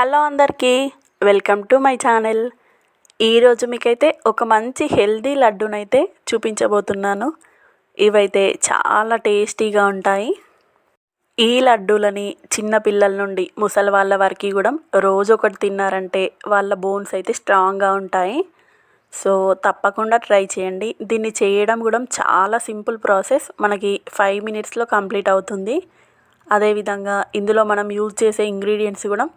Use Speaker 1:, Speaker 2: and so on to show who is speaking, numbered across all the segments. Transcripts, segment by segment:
Speaker 1: Hello అందరికీ, welcome to my channel. ఈరోజు మీకైతే ఒక మంచి హెల్దీ లడ్డూనైతే చూపించబోతున్నాను. ఇవైతే చాలా టేస్టీగా ఉంటాయి. ఈ లడ్డూలని చిన్నపిల్లల నుండి ముసలి వాళ్ళ వరకు కూడా రోజు ఒకటి తిన్నారంటే వాళ్ళ బోన్స్ అయితే స్ట్రాంగ్గా ఉంటాయి. సో తప్పకుండా ట్రై చేయండి. దీన్ని చేయడం కూడా చాలా సింపుల్ ప్రాసెస్, మనకి 5 మినిట్స్లో కంప్లీట్ అవుతుంది. అదేవిధంగా ఇందులో మనం యూజ్ చేసే ఇంగ్రీడియంట్స్ కూడా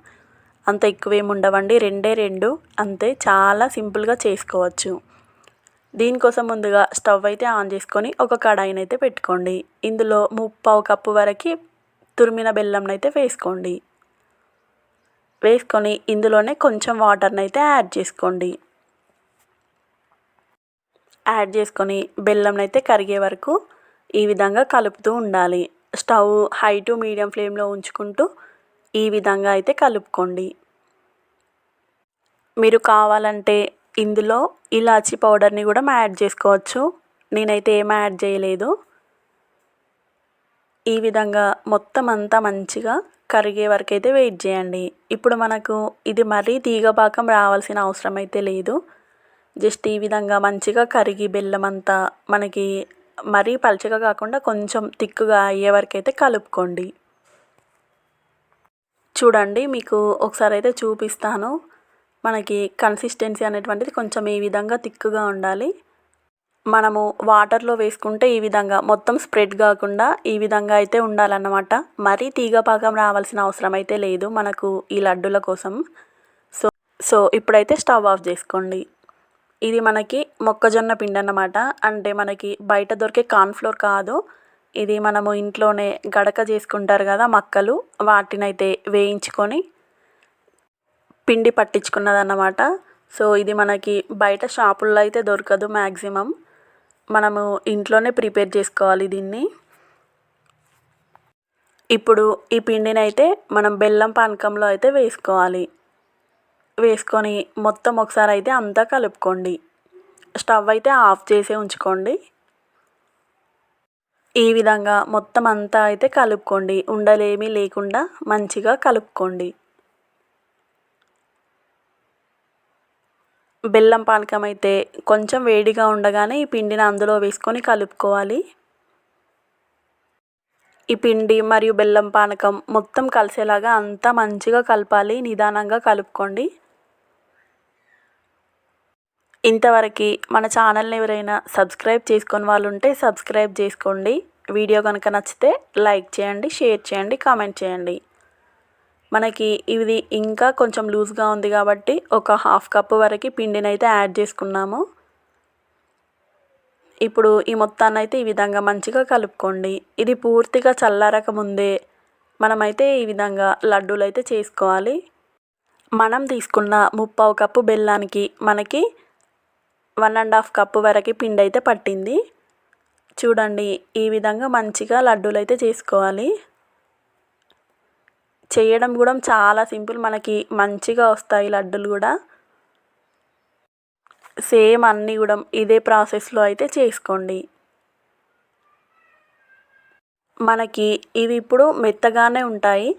Speaker 1: అంత ఎక్కువేమి ఉండవండి, 2 అంతే. చాలా సింపుల్గా చేసుకోవచ్చు. దీనికోసం ముందుగా స్టవ్ అయితే ఆన్ చేసుకొని ఒక కడాయిని అయితే పెట్టుకోండి. ఇందులో 3/4 కప్పు వరకు తురిమిన బెల్లంని అయితే వేసుకోండి. వేసుకొని ఇందులోనే కొంచెం వాటర్ని అయితే యాడ్ చేసుకోండి. యాడ్ చేసుకొని బెల్లంని అయితే కరిగే వరకు ఈ విధంగా కలుపుతూ ఉండాలి. స్టవ్ హై టు మీడియం ఫ్లేమ్లో ఉంచుకుంటూ ఈ విధంగా అయితే కలుపుకోండి. మీరు కావాలంటే ఇందులో ఇలాచీ పౌడర్ని కూడా యాడ్ చేసుకోవచ్చు. నేనైతే ఏం యాడ్ చేయలేదు. ఈ విధంగా మొత్తం అంతా మంచిగా కరిగే వరకు అయితే వెయిట్ చేయండి. ఇప్పుడు మనకు ఇది మరీ తీగపాకం రావాల్సిన అవసరం అయితే లేదు. జస్ట్ ఈ విధంగా మంచిగా కరిగి బెల్లం అంతా మనకి మరీ పలుచగా కాకుండా కొంచెం తిక్కుగా అయ్యే వరకు అయితే కలుపుకోండి. చూడండి, మీకు ఒకసారి అయితే చూపిస్తాను. మనకి కన్సిస్టెన్సీ అనేటువంటిది కొంచెం ఈ విధంగా తిక్కుగా ఉండాలి. మనము వాటర్లో వేసుకుంటే ఈ విధంగా మొత్తం స్ప్రెడ్ కాకుండా ఈ విధంగా అయితే ఉండాలన్నమాట. మరీ తీగపాకం రావాల్సిన అవసరం అయితే లేదు మనకు ఈ లడ్డూల కోసం. సో ఇప్పుడైతే స్టవ్ ఆఫ్ చేసుకోండి. ఇది మనకి మొక్కజొన్న పిండి అన్నమాట. అంటే మనకి బయట దొరికే కార్న్ఫ్లోర్ కాదు. ఇది మనము ఇంట్లోనే గడక చేసుకుంటారు కదా మక్కలు, వాటినైతే వేయించుకొని పిండి పట్టించుకున్నదన్నమాట. సో ఇది మనకి బయట షాపుల్లో అయితే దొరకదు మ్యాక్సిమం. మనము ఇంట్లోనే ప్రిపేర్ చేసుకోవాలి దీన్ని. ఇప్పుడు ఈ పిండిని అయితే మనం బెల్లం పానకంలో అయితే వేసుకోవాలి. వేసుకొని మొత్తం ఒకసారి అయితే అంతా కలుపుకోండి. స్టవ్ అయితే ఆఫ్ చేసే ఉంచుకోండి. ఈ విధంగా మొత్తం అంతా అయితే కలుపుకోండి. ఉండలేమీ లేకుండా మంచిగా కలుపుకోండి. బెల్లం పానకం అయితే కొంచెం వేడిగా ఉండగానే ఈ పిండిని అందులో వేసుకొని కలుపుకోవాలి. ఈ పిండి మరియు బెల్లం పానకం మొత్తం కలిసేలాగా అంతా మంచిగా కలపాలి. నిదానంగా కలుపుకోండి. ఇంతవరకు మన ఛానల్ని ఎవరైనా సబ్స్క్రైబ్ చేసుకొని వాళ్ళు ఉంటే సబ్స్క్రైబ్ చేసుకోండి. వీడియో కనుక నచ్చితే లైక్ చేయండి, షేర్ చేయండి, కామెంట్ చేయండి. మనకి ఇది ఇంకా కొంచెం లూజ్గా ఉంది కాబట్టి ఒక 1/2 కప్పు వరకు పిండిని అయితే యాడ్ చేసుకున్నాము. ఇప్పుడు ఈ మొత్తాన్ని అయితే ఈ విధంగా మంచిగా కలుపుకోండి. ఇది పూర్తిగా చల్లారక ముందే మనమైతే ఈ విధంగా లడ్డూలు అయితే చేసుకోవాలి. మనం తీసుకున్న 3/4 కప్పు బెల్లానికి మనకి 1.5 కప్పు వరకు పిండి అయితే పట్టింది. చూడండి, ఈ విధంగా మంచిగా లడ్డూలు అయితే చేసుకోవాలి. చేయడం కూడా చాలా సింపుల్, మనకి మంచిగా వస్తాయి లడ్డూలు కూడా. సేమ్ అన్నీ కూడా ఇదే ప్రాసెస్లో అయితే చేసుకోండి. మనకి ఇవి ఇప్పుడు మెత్తగానే ఉంటాయి.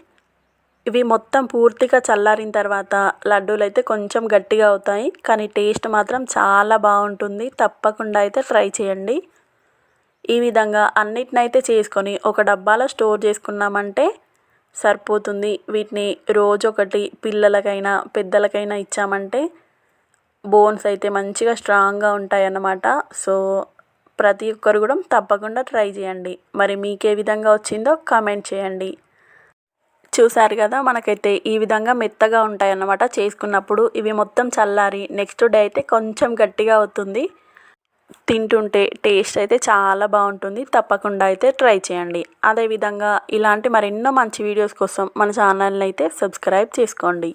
Speaker 1: ఇవి మొత్తం పూర్తిగా చల్లారిన తర్వాత లడ్డూలు అయితే కొంచెం గట్టిగా అవుతాయి, కానీ టేస్ట్ మాత్రం చాలా బాగుంటుంది. తప్పకుండా అయితే ట్రై చేయండి. ఈ విధంగా అన్నిటినైతే చేసుకొని ఒక డబ్బాలో స్టోర్ చేసుకున్నామంటే సరిపోతుంది. వీటిని రోజొకటి పిల్లలకైనా పెద్దలకైనా ఇచ్చామంటే బోన్స్ అయితే మంచిగా స్ట్రాంగ్గా ఉంటాయి అన్నమాట. సో ప్రతి ఒక్కరు కూడా తప్పకుండా ట్రై చేయండి. మరి మీకే విధంగా వచ్చిందో కామెంట్ చేయండి. చూసారు కదా, మనకైతే ఈ విధంగా మెత్తగా ఉంటాయి అన్నమాట చేసుకున్నప్పుడు. ఇవి మొత్తం చల్లారి నెక్స్ట్ డే అయితే కొంచెం గట్టిగా అవుతుంది. తింటుంటే టేస్ట్ అయితే చాలా బాగుంటుంది. తప్పకుండా అయితే ట్రై చేయండి. అదేవిధంగా ఇలాంటి మరెన్నో మంచి వీడియోస్ కోసం మన ఛానల్ని అయితే సబ్స్క్రైబ్ చేసుకోండి.